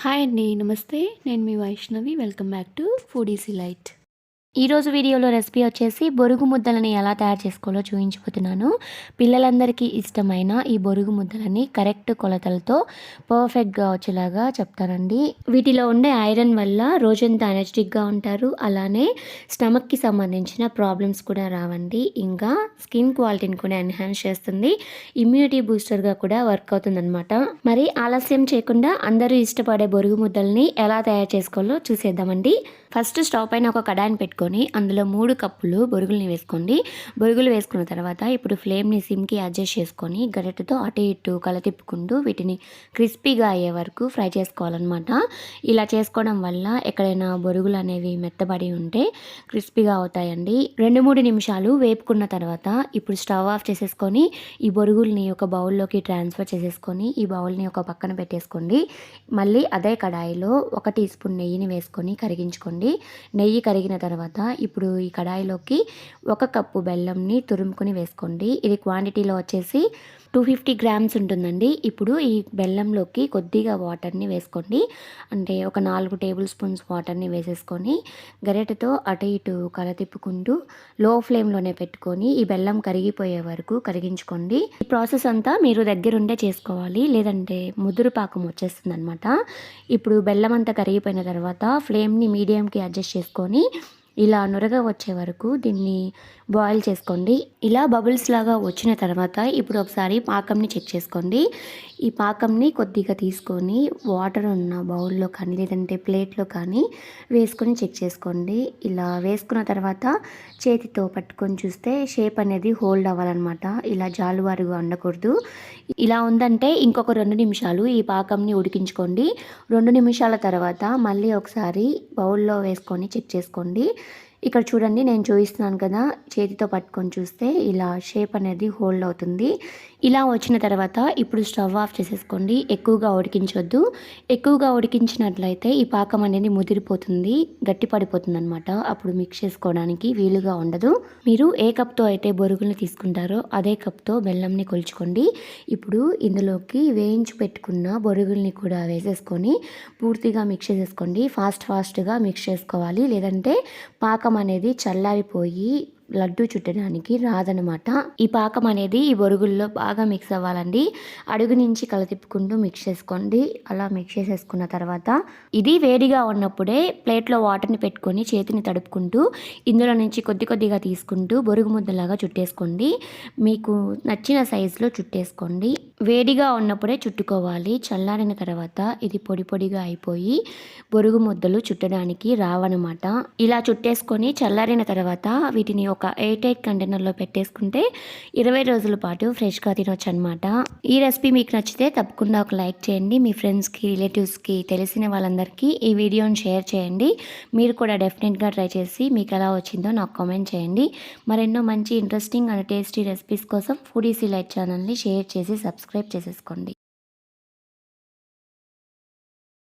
Hi అండి. నమస్తే. నేను మీ Vaishnavi. Welcome back to foodies delight. ఈరోజు వీడియోలో రెసిపీ వచ్చేసి బొరుగు ముద్దలని ఎలా తయారు చేసుకోవాలో చూపించబోతున్నాను. పిల్లలందరికీ ఇష్టమైన ఈ బొరుగు ముద్దలని కరెక్ట్ కొలతలతో పర్ఫెక్ట్గా వచ్చేలాగా చెప్తానండి. వీటిలో ఉండే ఐరన్ వల్ల రోజంతా ఎనర్జెటిక్గా ఉంటారు. అలానే స్టమక్కి సంబంధించిన ప్రాబ్లమ్స్ కూడా రావండి. ఇంకా స్కిన్ క్వాలిటీని కూడా ఎన్హాన్స్ చేస్తుంది. ఇమ్యూనిటీ బూస్టర్గా కూడా వర్క్ అవుతుందన్నమాట. మరి ఆలస్యం చేయకుండా అందరూ ఇష్టపడే బొరుగు ముద్దల్ని ఎలా తయారు చేసుకోవాలో చూసేద్దామండి. ఫస్ట్ స్టవ్ పైన ఒక కడాయిని పెట్టుకొని అందులో 3 కప్పులు బొరుగుల్ని వేసుకోండి. బొరుగులు వేసుకున్న తర్వాత ఇప్పుడు ఫ్లేమ్ని సిమ్కి అడ్జస్ట్ చేసుకొని గరిటెతో అటు ఇటు కలతిప్పుకుంటూ వీటిని క్రిస్పీగా అయ్యే వరకు ఫ్రై చేసుకోవాలన్నమాట. ఇలా చేసుకోవడం వల్ల ఎక్కడైనా బొరుగులు అనేవి మెత్తబడి ఉంటే క్రిస్పీగా అవుతాయండి. 2-3 నిమిషాలు వేపుకున్న తర్వాత ఇప్పుడు స్టవ్ ఆఫ్ చేసేసుకొని ఈ బొరుగుల్ని ఒక బౌల్లోకి ట్రాన్స్ఫర్ చేసేసుకొని ఈ బౌల్ని ఒక పక్కన పెట్టేసుకోండి. మళ్ళీ అదే కడాయిలో 1 టీ స్పూన్ నెయ్యిని వేసుకొని కరిగించుకోండి. నెయ్యి కరిగిన తర్వాత ఇప్పుడు ఈ కడాయిలోకి 1 కప్పు బెల్లంని తురుముకొని వేసుకోండి. ఇది క్వాంటిటీలో వచ్చేసి 250 గ్రామ్స్ ఉంటుందండి. ఇప్పుడు ఈ బెల్లంలోకి కొద్దిగా వాటర్ని వేసుకోండి. అంటే ఒక 4 టేబుల్ స్పూన్స్ వాటర్ని వేసేసుకొని గరిటెతో అటు ఇటు కలతిప్పుకుంటూ లో ఫ్లేమ్లోనే పెట్టుకొని ఈ బెల్లం కరిగిపోయే వరకు కరిగించుకోండి. ఈ ప్రాసెస్ అంతా మీరు దగ్గరుండే చేసుకోవాలి, లేదంటే ముదురు పాకం వచ్చేస్తుంది అనమాట. ఇప్పుడు బెల్లం అంతా కరిగిపోయిన తర్వాత ఫ్లేమ్ని మీడియంకి అడ్జస్ట్ చేసుకొని ఇలా నురగ వచ్చే వరకు దీన్ని బాయిల్ చేసుకోండి. ఇలా బబుల్స్ లాగా వచ్చిన తర్వాత ఇప్పుడు ఒకసారి పాకంని చెక్ చేసుకోండి. ఈ పాకంని కొద్దిగా తీసుకొని వాటర్ ఉన్న బౌల్లో కానీ లేదంటే ప్లేట్లో కానీ వేసుకొని చెక్ చేసుకోండి. ఇలా వేసుకున్న తర్వాత చేతితో పట్టుకొని చూస్తే షేప్ అనేది హోల్డ్ అవ్వాలన్నమాట. ఇలా జాలువారుగా ఉండకూడదు. ఇలా ఉందంటే ఇంకొక 2 నిమిషాలు ఈ పాకంని ఉడికించుకోండి. 2 నిమిషాల తర్వాత మళ్ళీ ఒకసారి బౌల్లో వేసుకొని చెక్ చేసుకోండి. ఇక్కడ చూడండి, నేను చూపిస్తున్నాను కదా, చేతితో పట్టుకొని చూస్తే ఇలా షేప్ అనేది హోల్డ్ అవుతుంది. ఇలా వచ్చిన తర్వాత ఇప్పుడు స్టవ్ ఆఫ్ చేసేసుకోండి. ఎక్కువగా ఉడికించొద్దు. ఎక్కువగా ఉడికించినట్లయితే ఈ పాకం అనేది ముదిరిపోతుంది, గట్టి పడిపోతుంది అనమాట. అప్పుడు మిక్స్ చేసుకోవడానికి వీలుగా ఉండదు. మీరు ఏ కప్తో అయితే బొరుగుల్ని తీసుకుంటారో అదే కప్తో బెల్లంని కొలుచుకోండి. ఇప్పుడు ఇందులోకి వేయించి పెట్టుకున్న బొరుగుల్ని కూడా వేసేసుకొని పూర్తిగా మిక్స్ చేసేసుకోండి. ఫాస్ట్గా మిక్స్ చేసుకోవాలి, లేదంటే పాకం అనేది చల్లారిపోయి లడ్డు చుట్టడానికి రాదనమాట. ఈ పాకం అనేది ఈ బొరుగుల్లో బాగా మిక్స్ అవ్వాలండి. అడుగు నుంచి కలతిప్పుకుంటూ మిక్స్ చేసుకోండి. అలా మిక్స్ చేసేసుకున్న తర్వాత ఇది వేడిగా ఉన్నప్పుడే ప్లేట్లో వాటర్ని పెట్టుకొని చేతిని తడుపుకుంటూ ఇందులో నుంచి కొద్దిగా తీసుకుంటూ బొరుగు ముద్దలాగా చుట్టేసుకోండి. మీకు నచ్చిన సైజులో చుట్టేసుకోండి. వేడిగా ఉన్నప్పుడే చుట్టుకోవాలి. చల్లారిన తర్వాత ఇది పొడిగా అయిపోయి బొరుగు ముద్దలు చుట్టడానికి రావన్నమాట. ఇలా చుట్టేసుకొని చల్లారిన తర్వాత వీటిని ఒక ఎయిర్ టైట్ కంటైనర్లో పెట్టేసుకుంటే 20 రోజుల పాటు ఫ్రెష్గా తినొచ్చు అనమాట. ఈ రెసిపీ మీకు నచ్చితే తప్పకుండా ఒక లైక్ చేయండి. మీ ఫ్రెండ్స్కి, రిలేటివ్స్కి, తెలిసిన వాళ్ళందరికీ ఈ వీడియోని షేర్ చేయండి. మీరు కూడా డెఫినెట్గా ట్రై చేసి మీకు ఎలా వచ్చిందో నాకు కామెంట్ చేయండి. మరెన్నో మంచి ఇంట్రెస్టింగ్ అండ్ టేస్టీ రెసిపీస్ కోసం ఫుడీసీ లైట్ ఛానల్ని షేర్ చేసి సబ్స్క్రైబ్ చేసేసుకోండి.